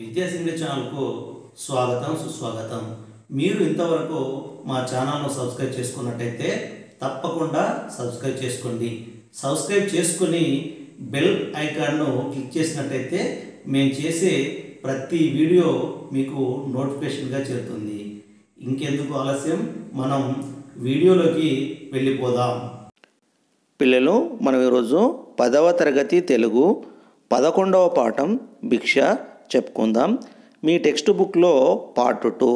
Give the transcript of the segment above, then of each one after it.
విద్యాసింగ ఛానల్కు స్వాగతం సుస్వాగతం. మీరు ఇంతవరకు మా ఛానల్ను సబ్స్క్రైబ్ చేసుకున్నట్టయితే తప్పకుండా సబ్స్క్రైబ్ చేసుకోండి. సబ్స్క్రైబ్ చేసుకుని బెల్ ఐకాన్ను క్లిక్ చేసినట్టయితే మేము చేసే ప్రతి వీడియో మీకు నోటిఫికేషన్గా చేరుతుంది. ఇంకెందుకు ఆలస్యం, మనం వీడియోలోకి వెళ్ళిపోదాం. పిల్లలు, మనం ఈరోజు 10వ తరగతి తెలుగు 11వ పాఠం భిక్ష చెప్పుకుందాం. మీ టెక్స్ట్ బుక్లో పార్ట్ 2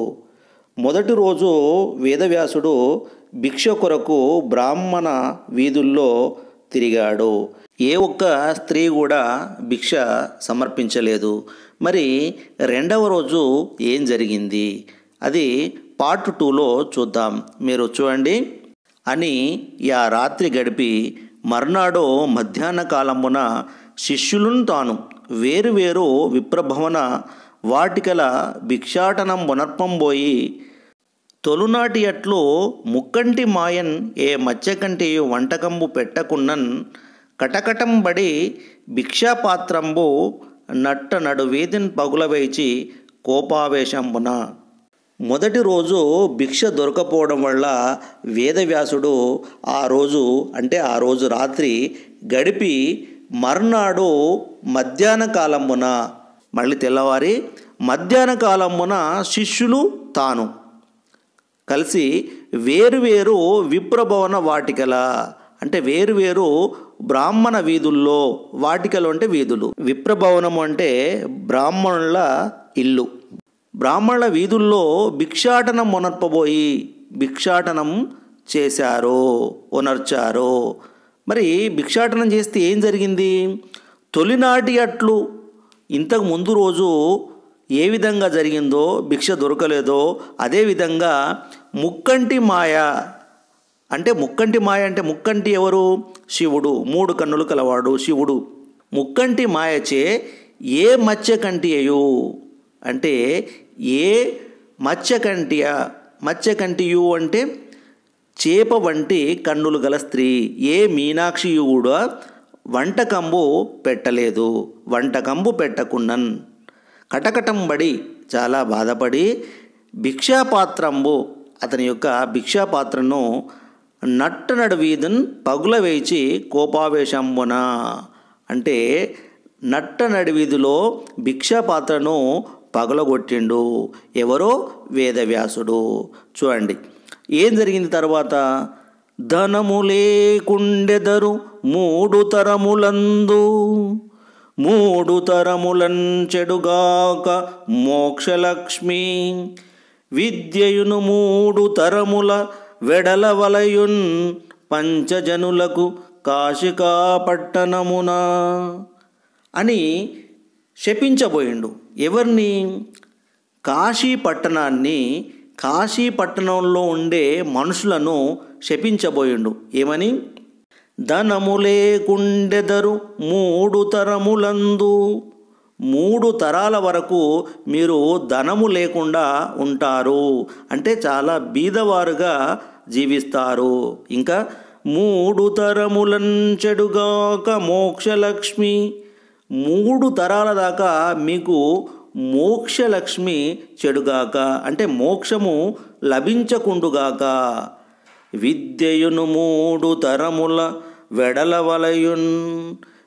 మొదటి రోజు వేదవ్యాసుడు భిక్ష కొరకు బ్రాహ్మణ వీధుల్లో తిరిగాడు. ఏ ఒక్క స్త్రీ కూడా భిక్ష సమర్పించలేదు. మరి రెండవ రోజు ఏం జరిగింది అది పార్ట్ 2లో చూద్దాం. మీరు చూడండి. అని ఆ రాత్రి గడిపి మర్నాడు మధ్యాహ్న కాలమున శిష్యులను తాను వేరువేరు విప్రభవన వాటికల భిక్షాటనం మునర్పంబోయి తొలునాటి అట్లు ముక్కంటి మాయన్ ఏ మత్స్యకంటి వంటకంబు పెట్టకున్నన్ కటకటంబడి భిక్షాపాత్రంబు నట్ట నడువీధిన్ పగులవేచి కోపావేశంబున. మొదటి రోజు భిక్ష దొరకపోవడం వల్ల వేదవ్యాసుడు ఆ రోజు రాత్రి గడిపి మర్నాడు మధ్యాహ్న కాలమున, మళ్ళీ తెల్లవారి మధ్యాహ్న కాలమున శిష్యులు తాను కలిసి వేరువేరు విప్రభవన వాటికల అంటే వేరువేరు బ్రాహ్మణ వీధుల్లో, వాటికలు అంటే వీధులు, విప్రభవనము అంటే బ్రాహ్మణుల ఇల్లు, బ్రాహ్మణుల వీధుల్లో భిక్షాటనం మునర్పబోయి భిక్షాటనం చేశారు, ఉనర్చారు. మరి భిక్షాటనం చేస్తే ఏం జరిగింది? తొలినాటి అట్లు ఇంతకు ముందు రోజు ఏ విధంగా జరిగిందో, భిక్ష దొరకలేదో అదేవిధంగా ముక్కంటి మాయ అంటే ముక్కంటి ఎవరు? శివుడు. 3 కన్నులు కలవాడు శివుడు. ముక్కంటి మాయచే ఏ మత్స్యకంటియు అంటే ఏ మత్స్యకంటియు అంటే చేప వంటి కన్నులు గల స్త్రీ, ఏ మీనాక్షియు కూడా వంటకంబు పెట్టలేదు, వంటకంబు పెట్టకున్నన్ కటకటంబడి చాలా బాధపడి భిక్షాపాత్రంబు అతని యొక్క భిక్షాపాత్రను నట్ట నడువీధున్ పగులవేచి కోపావేశంబున అంటే నట్ట నడివీధిలో భిక్షాపాత్రను పగలగొట్టిండు. ఎవరో? వేదవ్యాసుడు. చూడండి ఏం జరిగింది తర్వాత. ధనము లేకుండెదరు 3 తరములందు 3 తరములన్ చెడుగాక మోక్షలక్ష్మి విద్యయును 3 తరముల వెడలవలయున్ పంచజనులకు కాశికా పట్టణమున అని శపించబోయిండు. ఎవరిని? కాశీ పట్టణాన్ని, కాశీ పట్టణంలో ఉండే మనుషులను శపించబోయిండు. ఏమని? ధనము లేకుండెదరు 3 తరములందు 3 తరాల వరకు మీరు ధనము లేకుండా ఉంటారు అంటే చాలా బీదవారుగా జీవిస్తారు. ఇంకా 3 తరములన్ చెడుగాక మోక్షలక్ష్మి 3 తరాల దాకా మీకు మోక్షలక్ష్మి చెడుగాక అంటే మోక్షము లభించకుండుగాక. విద్యయును 3 తరముల వెడలవలయున్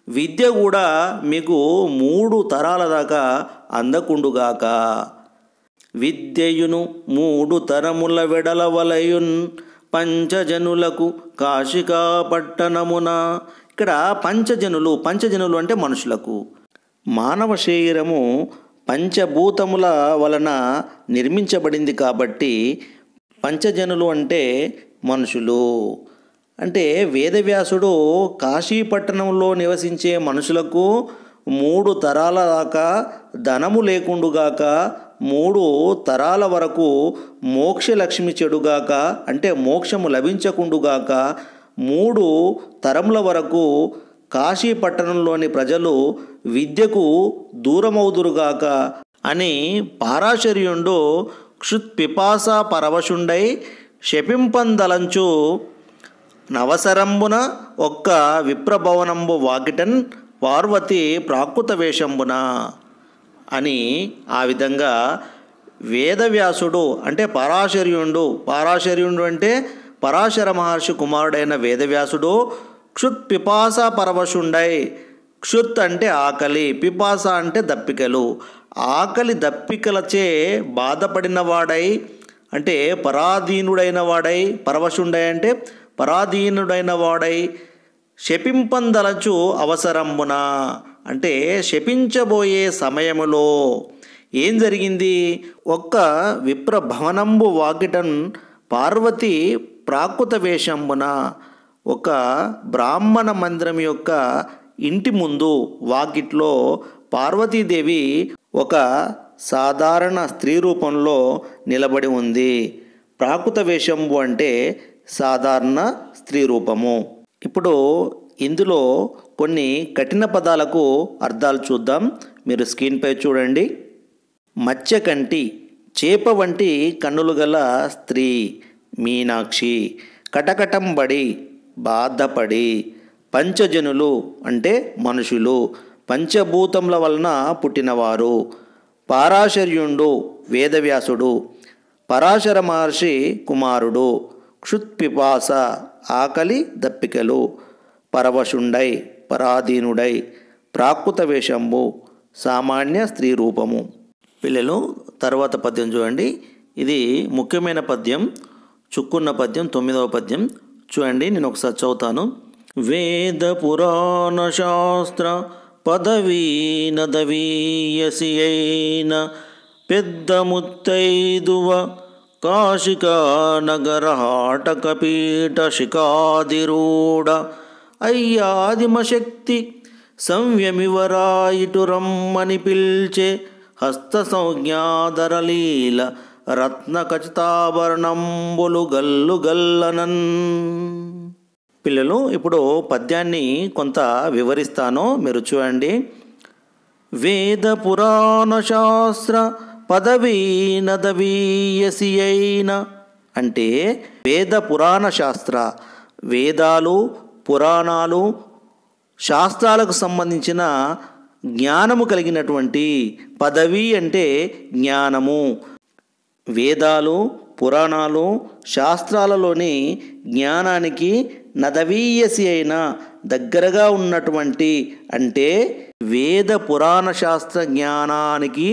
విద్య కూడా మీకు 3 తరాల దాకా అందకుండుగాక. విద్యయును 3 తరముల వెడలవలయున్ పంచజనులకు కాశికా పట్టణమున. ఇక్కడ పంచజనులు అంటే మనుషులకు. మానవ శరీరము పంచభూతముల వలన నిర్మించబడింది కాబట్టి పంచజనులు అంటే మనుషులు. అంటే వేదవ్యాసుడు కాశీపట్టణంలో నివసించే మనుషులకు 3 తరాల దాకా ధనము లేకుండుగాక 3 తరాల వరకు మోక్షలక్ష్మి చెడుగాక అంటే మోక్షము లభించకుండుగాక 3 తరముల వరకు కాశీ పట్టణంలోని ప్రజలు విద్యకు దూరమవుదురుగాక అని పారాశర్యుండు క్షుత్పిపాస పరవశుండై శపింపందలంచు నవసరంబున ఒక్క విప్రభవనంబు వాకిటన్ పార్వతి ప్రాకృత వేషంబున అని ఆ విధంగా వేదవ్యాసుడు అంటే పరాశర్యుడు అంటే పరాశర మహర్షి కుమారుడైన వేదవ్యాసుడు క్షుత్ పిపాస పరవశుండై, క్షుత్ అంటే ఆకలి, పిపాస అంటే దప్పికలు, ఆకలి దప్పికలచే బాధపడిన వాడై అంటే పరాధీనుడైన వాడై, పరవశుండై అంటే పరాధీనుడైన వాడై శపింపందలచు అవసరమున అంటే శపించబోయే సమయములో ఏం జరిగింది? ఒక్క విప్ర భవనంబు వాకిటన్ పార్వతి ప్రాకృత వేషంబున ఒక బ్రాహ్మణ మందిరం యొక్క ఇంటి ముందు వాకిట్లో పార్వతీదేవి ఒక సాధారణ స్త్రీ రూపంలో నిలబడి ఉంది. ప్రాకృత వేషంబు అంటే సాధారణ స్త్రీ రూపము. ఇప్పుడు ఇందులో కొన్ని కఠిన పదాలకు అర్థాలు చూద్దాం. మీరు స్క్రీన్పై చూడండి. మత్స్యకంటి చేప వంటి కన్నులు గల స్త్రీ మీనాక్షి, కటకటంబడి బాధపడి, పంచజనులు అంటే మనుషులు, పంచభూతముల వలన పుట్టినవారు, పరాశర్యుడు వేదవ్యాసుడు, పరాశర మహర్షి కుమారుడు, క్షుత్పిపాస ఆకలి దప్పికలు, పరవశుండై పరాధీనుడై, ప్రాకృత వేషంబు సామాన్య స్త్రీ రూపము. పిల్లలు తర్వాత పద్యం చూడండి. ఇది ముఖ్యమైన పద్యం, చుక్కున్న పద్యం, 9వ పద్యం చూడండి. నేను ఒకసారి చదువుతాను. వేద పురాణ శాస్త్ర పదవీ నదవీయసి అయిన పెద్ద ముత్తైదువ కాశికా నగర హాటక పీఠ శిఖాదిరూఢ అయ్యాదిమశక్తి సంయమివరాయిటు రమ్మని పిల్చే హస్త సంజ్ఞాధరలీల రత్న ఖచితాభరణంబులు గల్లు గల్లనన్. పిల్లలు ఇప్పుడు పద్యాన్ని కొంత వివరిస్తాను, మీరు చూడండి. వేద పురాణ శాస్త్ర పదవీ నదవీయసి అయిన అంటే వేద పురాణ శాస్త్ర, వేదాలు పురాణాలు శాస్త్రాలకు సంబంధించిన జ్ఞానము కలిగినటువంటి, పదవి అంటే జ్ఞానము, వేదాలు పురాణాలు శాస్త్రాలలోని జ్ఞానానికి నదవీయసి అయిన దగ్గరగా ఉన్నటువంటి అంటే వేద పురాణ శాస్త్ర జ్ఞానానికి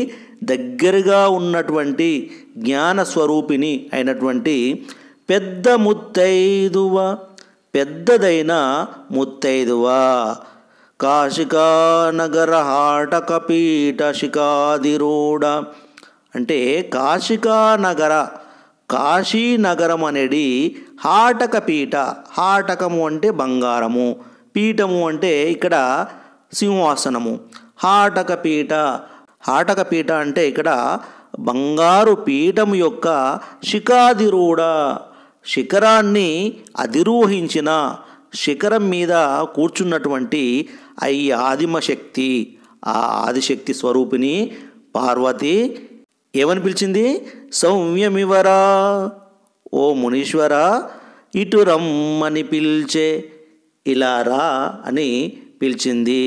దగ్గరగా ఉన్నటువంటి జ్ఞాన స్వరూపిణి అయినటువంటి పెద్ద ముత్తైదువ, పెద్దదైన ముత్తైదువ, కాశికా నగర హాటక పీఠ శిఖాదిరూఢ అంటే కాశికా నగర, కాశీనగరం అనేది హాటక పీఠ, హాటకము అంటే బంగారము, పీఠము అంటే ఇక్కడ సింహాసనము, హాటక పీఠ, హాటక పీఠ అంటే ఇక్కడ బంగారు పీఠము యొక్క శిఖాదిరూఢ, శిఖరాన్ని అధిరోహించిన, శిఖరం మీద కూర్చున్నటువంటి ఈ ఆదిమశక్తి, ఆ ఆదిశక్తి స్వరూపిణి పార్వతి ఏమని పిలిచింది? సౌమ్యమివరా, ఓ మునీశ్వర ఇటు రమ్మని పిలిచే, ఇలా రా అని పిలిచింది.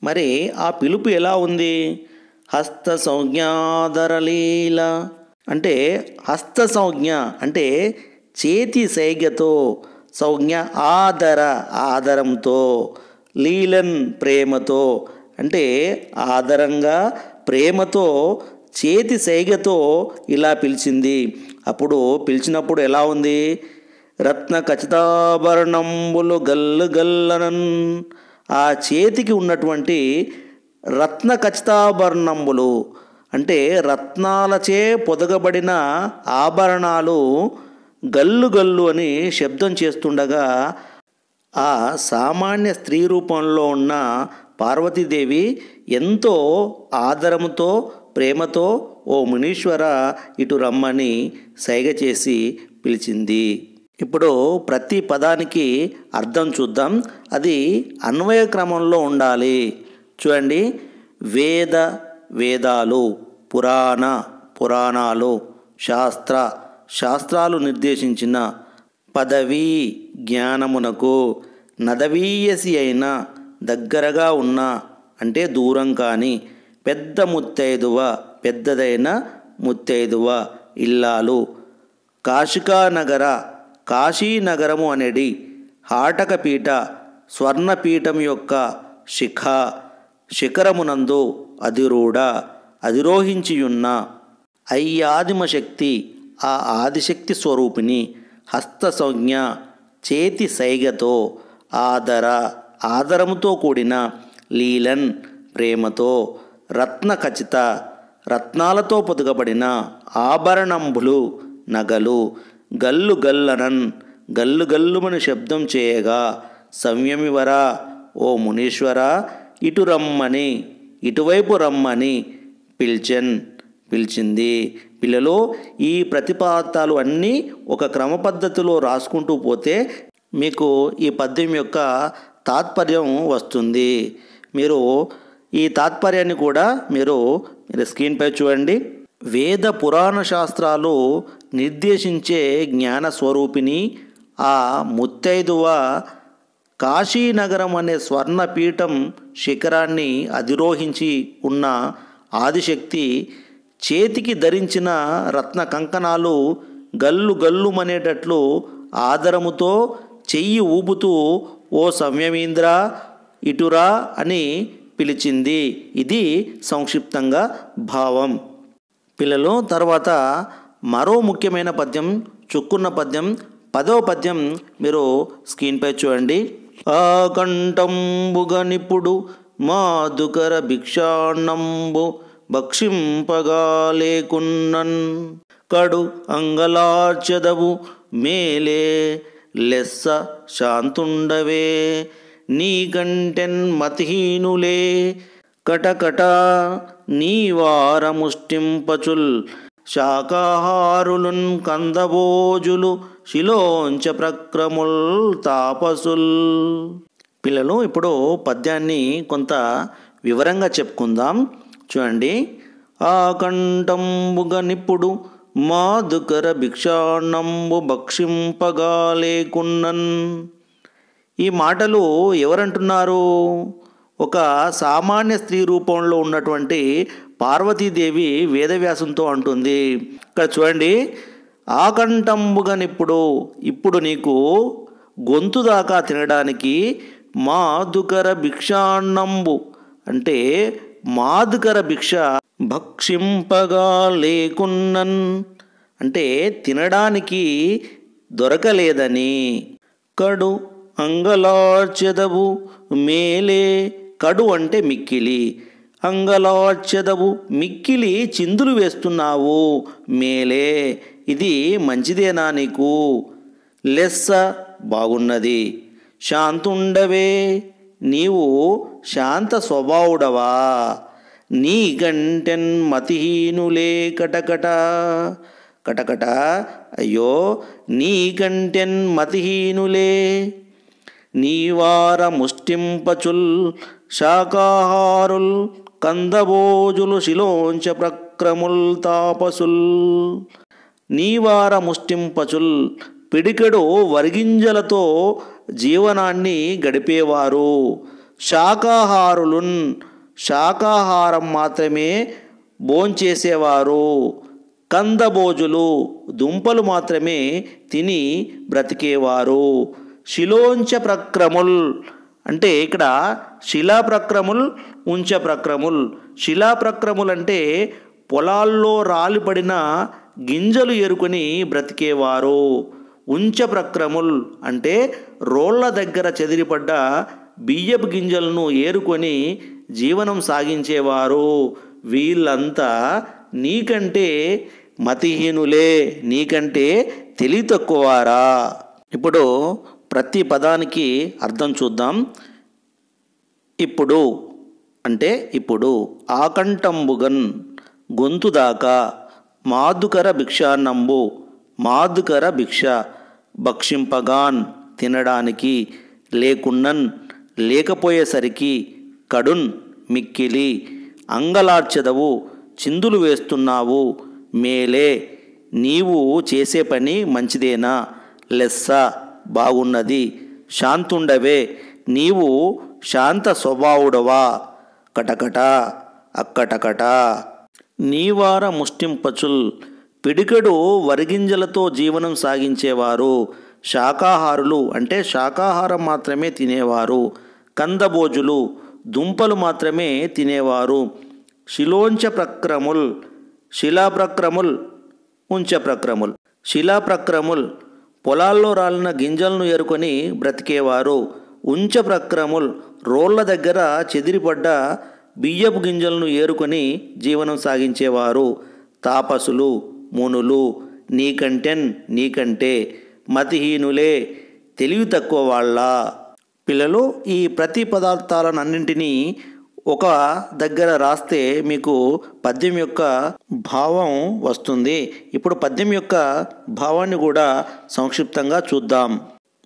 మరి ఆ పిలుపు ఎలా ఉంది? హస్త సంజ్ఞాధరలీల అంటే హస్త సంజ్ఞ అంటే చేతి సైగతో, సంజ్ఞ ఆదర ఆదరంతో, లీలన్ ప్రేమతో అంటే ఆదరంగా ప్రేమతో చేతి సైగతో ఇలా పిలిచింది. అప్పుడు పిలిచినప్పుడు ఎలా ఉంది? రత్న ఖచితాభరణంబులు గల్లు గల్లనన్, ఆ చేతికి ఉన్నటువంటి రత్న ఖచితాభరణంబులు అంటే రత్నాలచే పొదగబడిన ఆభరణాలు గల్లు గల్లు అని శబ్దం చేస్తుండగా ఆ సామాన్య స్త్రీ రూపంలో ఉన్న పార్వతీదేవి ఎంతో ఆదరముతో ప్రేమతో ఓ మునీశ్వర ఇటు రమ్మని సైగ చేసి పిలిచింది. ఇప్పుడు ప్రతి పదానికి అర్థం చూద్దాం, అది అన్వయ క్రమంలో ఉండాలి. చూడండి. వేద వేదాలు, పురాణ పురాణాలు, శాస్త్ర శాస్త్రాలు నిర్దేశించిన, పదవీ జ్ఞానమునకు, నదవీయసి అయిన దగ్గరగా ఉన్న అంటే దూరం కాని, పెద్ద ముత్తైదువ, పెద్దదైన ముత్తైదువ, ఇల్లాలు. కాశికానగర, కాశీనగరము అనేది హాటకపీఠ, స్వర్ణపీఠం యొక్క శిఖ, శిఖరమునందు అధిరూఢ, అధిరోహించియున్న అయ్యాదిమశక్తి, ఆ ఆదిశక్తి స్వరూపిణి. హస్త సంజ్ఞ, చేతి సైగతో. ఆదర, ఆదరముతో కూడిన. లీలన్, ప్రేమతో. రత్న ఖచిత, రత్నాలతో పొదుగబడిన ఆభరణంబులు, నగలు. గల్లు గల్లనన్, గల్లు గల్లుమని శబ్దం చేయగా. సంయమివర, ఓ మునీశ్వర, ఇటు రమ్మని, ఇటువైపు రమ్మని పిల్చెన్, పిలిచింది. పిల్లలు, ఈ ప్రతిపాదాలు అన్నీ ఒక క్రమ పద్ధతిలో రాసుకుంటూ పోతే మీకు ఈ పద్యం యొక్క తాత్పర్యం వస్తుంది. మీరు ఈ తాత్పర్యాన్ని కూడా మీరు స్క్రీన్పై చూడండి. వేద పురాణ శాస్త్రాలు నిర్దేశించే జ్ఞాన స్వరూపిణి ఆ ముత్తైదువ కాశీనగరం అనే స్వర్ణపీఠం శిఖరాన్ని అధిరోహించి ఉన్న ఆదిశక్తి చేతికి ధరించిన రత్న కంకణాలు గల్లు గల్లుమనేటట్లు ఆదరముతో చెయ్యి ఊపుతూ ఓ సంయమీంద్ర ఇటురా అని పిలిచింది. ఇది సంక్షిప్తంగా భావం. పిల్లలు, తర్వాత మరో ముఖ్యమైన పద్యం, చుక్కున్న పద్యం, 10వ పద్యం మీరు స్క్రీన్పై చూడండి. ఆకంఠంబుగనిప్పుడు మాధుకర భిక్షాన్నంబు భక్షింపగా లేకున్నన్ కడు అంగలార్చదవు మేలే లెస్స శాంతుండవే నీకంటెన్ మతిహీనులే కటకట నీవారముష్టింపచుల్ శాకాహారులున్ కందబోజులు శిలోంచ ప్రక్రముల్ తాపసుల్. పిల్లలు, ఇప్పుడు పద్యాన్ని కొంత వివరంగా చెప్పుకుందాం. చూడండి. ఆకంఠంబుగనిప్పుడు మాధుకర భిక్షాన్నంబు భక్షింపగా లేకున్నన్. ఈ మాటలు ఎవరంటున్నారు? ఒక సామాన్య స్త్రీ రూపంలో ఉన్నటువంటి పార్వతీదేవి వేదవ్యాసంతో అంటుంది. ఇక్కడ చూడండి. ఆకంఠంబుగనిప్పుడు, ఇప్పుడు నీకు గొంతు దాకా తినడానికి మాధుకర భిక్షాన్నంబు అంటే మాధుకర భిక్ష భక్షింపగా లేకున్నన్ అంటే తినడానికి దొరకలేదని. కడు అంగలార్చెదవు మేలే, కడు అంటే మిక్కిలి, అంగలార్చెదవు మిక్కిలి చిందులు వేస్తున్నావు, మేలే ఇది మంచిదేనా నీకు, లెస్స బాగున్నది, శాంతుండవే నీవు శాంత స్వభావుడవా, నీకంటెన్ మతిహీనులే కటకట, కటకట అయ్యో నీకంటెన్ మతిహీనులే, నీవార ముష్టింపచుల్ శాకాహారుల్ కందబోజులు శిలోంచ ప్రక్రముల్ తాపసుల్. నీవార ముష్టింపచుల్ పిడికెడు వరిగింజలతో జీవనాన్ని గడిపేవారు, శాకాహారులున్ శాకాహారం మాత్రమే భోంచేసేవారు, కందబోజులు దుంపలు మాత్రమే తిని బ్రతికేవారు, శిలోంచ ప్రక్రముల్ అంటే ఇక్కడ శిలా ప్రక్రముల్ ఉంచ ప్రక్రముల్. శిలా ప్రక్రముల్ అంటే పొలాల్లో రాలిపడిన గింజలు ఏరుకొని బ్రతికేవారు, ఉంచ ప్రక్రముల్ అంటే రోళ్ల దగ్గర చెదిరిపడ్డ బియ్యపు గింజలను ఏరుకొని జీవనం సాగించేవారు. వీళ్ళంతా నీకంటే మతిహీనులే, నీకంటే తెలివి తక్కువారా. ఇప్పుడు ప్రతి పదానికి అర్థం చూద్దాం. ఇప్పుడు అంటే ఇప్పుడు, ఆకంఠంబుగన్ గొంతు దాకా, మాధుకర భిక్షాన్నంబు మాధుకర భిక్ష, భక్షింపగాన్ తినడానికి, లేకున్నన్ లేకపోయేసరికి, కడున్ మిక్కిలి, అంగలార్చెదవు చిందులు వేస్తున్నావు, మేలే నీవు చేసే పని మంచిదేనా, లెస్స బాగున్నది, శాంతుండవే నీవు శాంత స్వభావుడవా, కటకట అక్కటకట. నీవార ముష్టింపచుల్ పిడికెడు వరిగింజలతో జీవనం సాగించేవారు. శాకాహారులు అంటే శాకాహారం మాత్రమే తినేవారు. కందభోజులు దుంపలు మాత్రమే తినేవారు. శిలోంచ ప్రక్రముల్ శిలాప్రక్రముల్ ఉంచప్రక్రముల్ శిలాప్రక్రముల్ పొలాల్లో రాలిన గింజలను ఏరుకొని బ్రతికేవారు. ఉంచప్రక్రముల్ రోళ్ల దగ్గర చెదిరిపడ్డ బియ్యపు గింజలను ఏరుకొని జీవనం సాగించేవారు. తాపసులు మునులు నీకంటే మతిహీనులే తెలివి తక్కువ వాళ్ళ. పిల్లలు, ఈ ప్రతి పదార్థాలన్నింటినీ ఒక దగ్గర రాస్తే మీకు పద్యం యొక్క భావం వస్తుంది. ఇప్పుడు పద్యం యొక్క భావాన్ని కూడా సంక్షిప్తంగా చూద్దాం.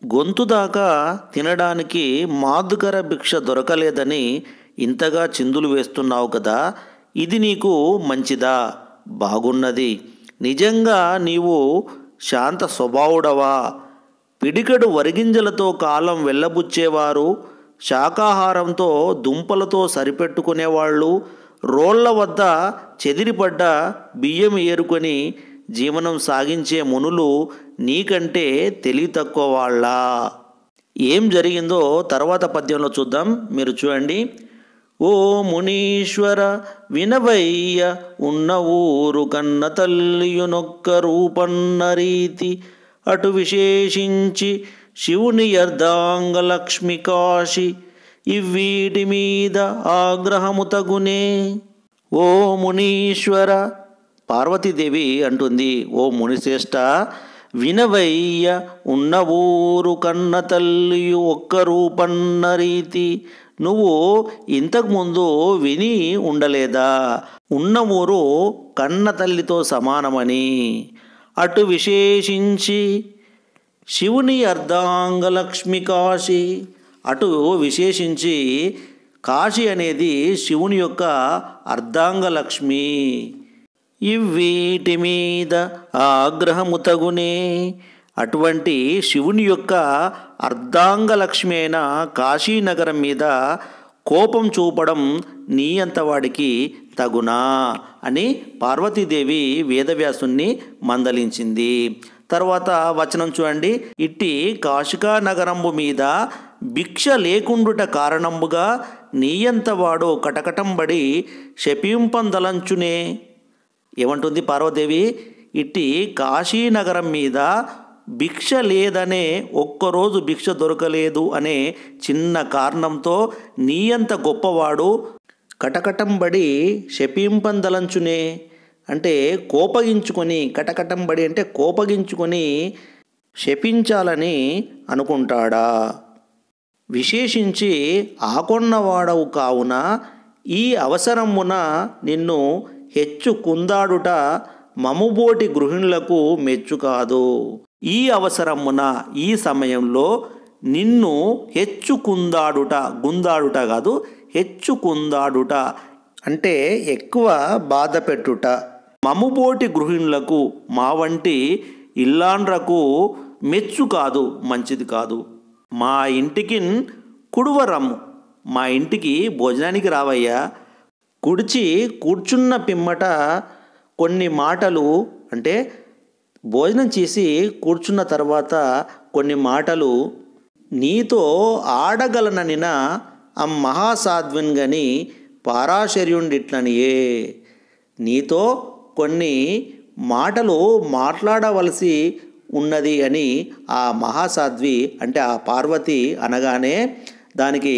గొంతు దాకా తినడానికి మాదుకర భిక్ష దొరకలేదని ఇంతగా చిందులు వేస్తున్నావు కదా, ఇది నీకు మంచిదా? బాగున్నది. నిజంగా నీవు శాంత స్వభావుడవా? పిడికెడు వరిగింజలతో కాలం వెళ్ళబుచ్చేవారు, శాకాహారంతో దుంపలతో సరిపెట్టుకునేవాళ్ళు, రోళ్ల వద్ద చెదిరిపడ్డ బియ్యం ఏరుకొని జీవనం సాగించే మునులు నీకంటే తెలివి తక్కువ వాళ్ళ. ఏం జరిగిందో తర్వాత పద్యంలో చూద్దాం. మీరు చూడండి. ఓ మునీశ్వర వినవయ్య ఉన్న ఊరు కన్న తల్లియునొక్క రూపన్న రీతి అటు విశేషించి శివుని అర్ధాంగలక్ష్మి కాశి ఇవ్వీటి మీద ఆగ్రహము తగునే. ఓ మునీశ్వర, పార్వతీదేవి అంటుంది, ఓ మునిశ్రేష్ఠ, వినవయ్య ఉన్న ఊరు కన్న తల్లియు ఒక్క రూపన్న రీతి. నువ్వు ఇంతకుముందు విని ఉండలేదా ఉన్న ఊరు కన్న తల్లితో సమానమని? అటు విశేషించి శివుని అర్ధాంగలక్ష్మి కాశీ, అటు విశేషించి కాశీ అనేది శివుని యొక్క అర్ధాంగలక్ష్మి. ఇవ్వీటి మీద ఆగ్రహము తగునే. అటువంటి శివుని యొక్క అర్ధాంగలక్ష్మి అయిన కాశీనగరం మీద కోపం చూపడం నీ అంతవాడికి తగునా అని పార్వతీదేవి వేదవ్యాసుని మందలించింది. తర్వాత వచనం చూడండి. ఇట్టి కాశికా నగరంబు మీద భిక్ష లేకుండుట కారణంబుగా నీయంతవాడు కటకటంబడి శపింపందలంచునే. ఏమంటుంది పార్వతీదేవి? ఇట్టి కాశీనగరం మీద భిక్ష లేదనే, ఒక్కరోజు భిక్ష దొరకలేదు అనే చిన్న కారణంతో నీయంత గొప్పవాడు కటకటంబడి శపింపందలంచునే అంటే కోపగించుకొని, కటకటంబడి అంటే కోపగించుకొని శపించాలని అనుకుంటాడా? విశేషించి ఆకొన్నవాడవు కావున ఈ అవసరమున నిన్ను హెచ్చు కుందాడుట మముబోటి గృహిణులకు మెచ్చు కాదు. ఈ అవసరమున, ఈ సమయంలో నిన్ను హెచ్చు కుందాడుట, గుందాడుట కాదు, హెచ్చు కుందాడుట అంటే ఎక్కువ బాధ పెట్టుట. మముబోటి గృహిణులకు, మా వంటి ఇల్లాండ్రకు మెచ్చు కాదు, మంచిది కాదు. మా ఇంటికి కుడువరమ్ము, మా ఇంటికి భోజనానికి రావయ్యా. కుడిచి కూర్చున్న పిమ్మట కొన్ని మాటలు, అంటే భోజనం చేసి కూర్చున్న తర్వాత కొన్ని మాటలు నీతో ఆడగలననిన మహాసాధ్విన్ గని పారాశర్యుండిట్లనియే. నీతో కొన్ని మాటలు మాట్లాడవలసి ఉన్నది అని ఆ మహాసాధ్వి అంటే ఆ పార్వతి అనగానే దానికి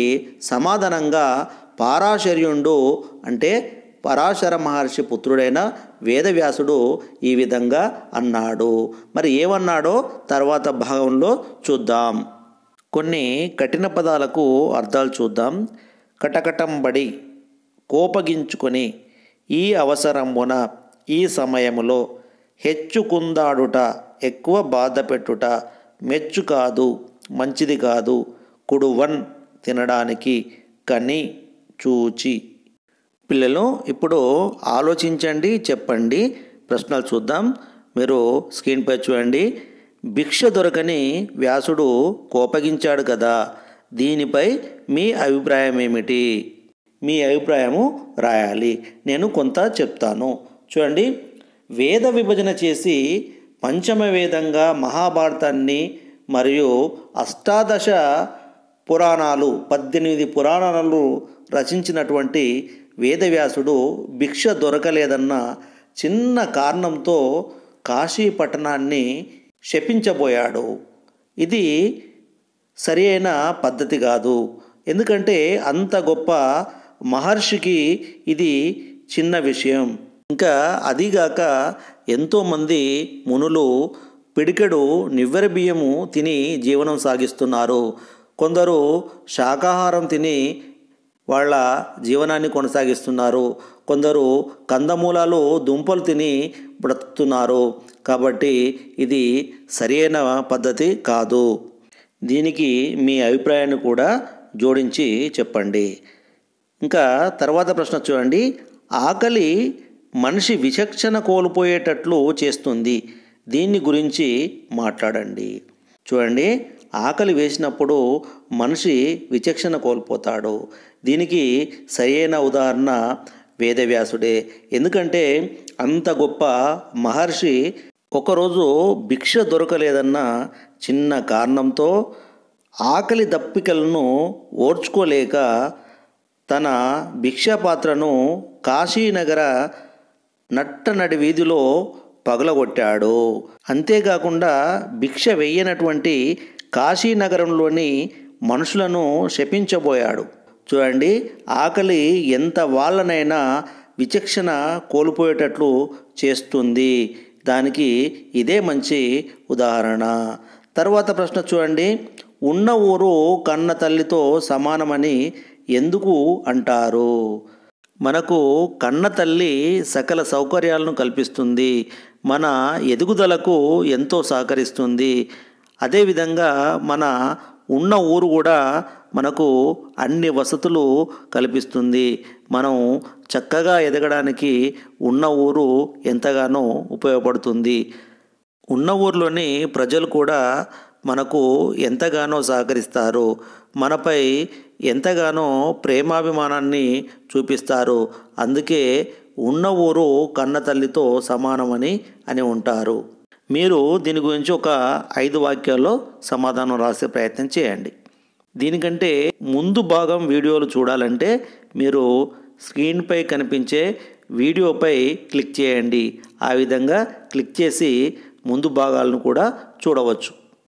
సమాధానంగా పారాశర్యుండు అంటే పరాశర మహర్షి పుత్రుడైన వేదవ్యాసుడు ఈ విధంగా అన్నాడు. మరి ఏమన్నాడో తర్వాత భాగంలో చూద్దాం. కొన్ని కఠిన పదాలకు అర్థాలు చూద్దాం. కటకటంబడి కోపగించుకొని, ఈ అవసరమున ఈ సమయములో, హెచ్చుకుందాడుట ఎక్కువ బాధ పెట్టుట, మెచ్చు కాదు మంచిది కాదు, కుడువన్ తినడానికి, కని చూచి. పిల్లలు ఇప్పుడు ఆలోచించండి, చెప్పండి. ప్రశ్నలు చూద్దాం. మీరు స్క్రీన్పై చూడండి. భిక్ష దొరకని వ్యాసుడు కోపగించాడు కదా, దీనిపై మీ అభిప్రాయం ఏమిటి? మీ అభిప్రాయము రాయాలి. నేను కొంత చెప్తాను. చూడండి, వేద విభజన చేసి పంచమ వేదంగా మహాభారతాన్ని మరియు అష్టాదశ పురాణాలు 18 పురాణాలు రచించినటువంటి వేదవ్యాసుడు భిక్ష దొరకలేదన్న చిన్న కారణంతో కాశీ పట్టణాన్ని శపించబోయాడు. ఇది సరి అయిన పద్ధతి కాదు. ఎందుకంటే అంత గొప్ప మహర్షికి ఇది చిన్న విషయం. ఇంకా అదిగాక ఎంతోమంది మునులు పిడికెడు నివ్వెర బియ్యము తిని జీవనం సాగిస్తున్నారు. కొందరు శాకాహారం తిని వాళ్ళ జీవనాన్ని కొనసాగిస్తున్నారు. కొందరు కందమూలాలు దుంపలు తిని బ్రతుకుతున్నారు. కాబట్టి ఇది సరైన పద్ధతి కాదు. దీనికి మీ అభిప్రాయాన్ని కూడా జోడించి చెప్పండి. ఇంకా తర్వాత ప్రశ్న చూడండి, ఆకలి మనిషి విచక్షణ కోల్పోయేటట్లు చేస్తుంది. దీన్ని గురించి మాట్లాడండి. చూడండి, ఆకలి వేసినప్పుడు మనిషి విచక్షణ కోల్పోతాడు. దీనికి సరైన ఉదాహరణ వేదవ్యాసుడే. ఎందుకంటే అంత గొప్ప మహర్షి ఒకరోజు భిక్ష దొరకలేదన్న చిన్న కారణంతో ఆకలి దప్పికలను ఓర్చుకోలేక తన భిక్షాపాత్రను కాశీనగర నట్టనడి వీధిలో పగలగొట్టాడు. అంతేకాకుండా భిక్ష వెయ్యనటువంటి కాశీనగరంలోని మనుషులను శపించబోయాడు. చూడండి, ఆకలి ఎంత వాళ్ళనైనా విచక్షణ కోల్పోయేటట్లు చేస్తుంది. దానికి ఇదే మంచి ఉదాహరణ. తర్వాత ప్రశ్న చూడండి, ఉన్న ఊరు కన్న తల్లితో సమానమని ఎందుకు అంటారు? మనకు కన్న తల్లి సకల సౌకర్యాలను కల్పిస్తుంది. మన ఎదుగుదలకు ఎంతో సహకరిస్తుంది. అదేవిధంగా మన ఉన్న ఊరు కూడా మనకు అన్ని వసతులు కల్పిస్తుంది. మనం చక్కగా ఎదగడానికి ఉన్న ఊరు ఎంతగానో ఉపయోగపడుతుంది. ఉన్న ఊరిలోని ప్రజలు కూడా మనకు ఎంతగానో సహకరిస్తారు. మనపై ఎంతగానో ప్రేమాభిమానాన్ని చూపిస్తారు. అందుకే ఉన్న ఊరు కన్న తల్లితో సమానమని అని ఉంటారు. మీరు దీని గురించి ఒక 5 వాక్యాల్లో సమాధానం రాసే ప్రయత్నం చేయండి. దీనికంటే ముందు భాగం వీడియోలు చూడాలంటే మీరు స్క్రీన్పై కనిపించే వీడియోపై క్లిక్ చేయండి. ఆ విధంగా క్లిక్ చేసి ముందు భాగాలను కూడా చూడవచ్చు.